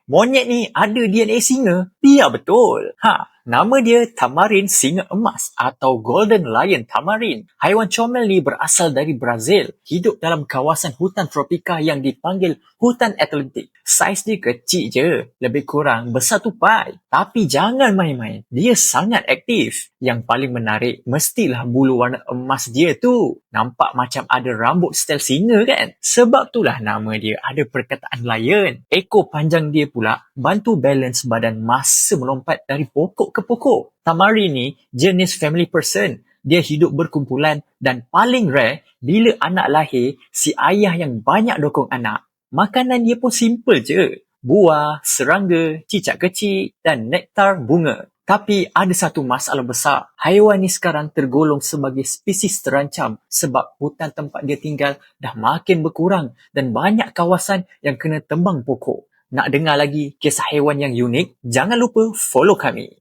Monyet ni ada DNA singa? Ya, betul. Nama dia tamarin singa emas atau golden lion tamarin. Haiwan comel ni berasal dari Brazil. Hidup dalam kawasan hutan tropika yang dipanggil hutan Atlantik. Saiz dia kecil je, lebih kurang besar tupai. Tapi jangan main-main, dia sangat aktif. Yang paling menarik mestilah bulu warna emas dia tu. Nampak macam ada rambut stel singa kan? Sebab itulah nama dia ada perkataan lion. Ekor panjang dia pula bantu balance badan masa melompat dari pokok ke pokok. Tamarin ni jenis family person. Dia hidup berkumpulan dan paling rare bila anak lahir, si ayah yang banyak dokong anak. Makanan dia pun simple je. Buah, serangga, cicak kecil dan nektar bunga. Tapi ada satu masalah besar. Haiwan ni sekarang tergolong sebagai spesies terancam sebab hutan tempat dia tinggal dah makin berkurang dan banyak kawasan yang kena tembang pokok. Nak dengar lagi kisah haiwan yang unik? Jangan lupa follow kami.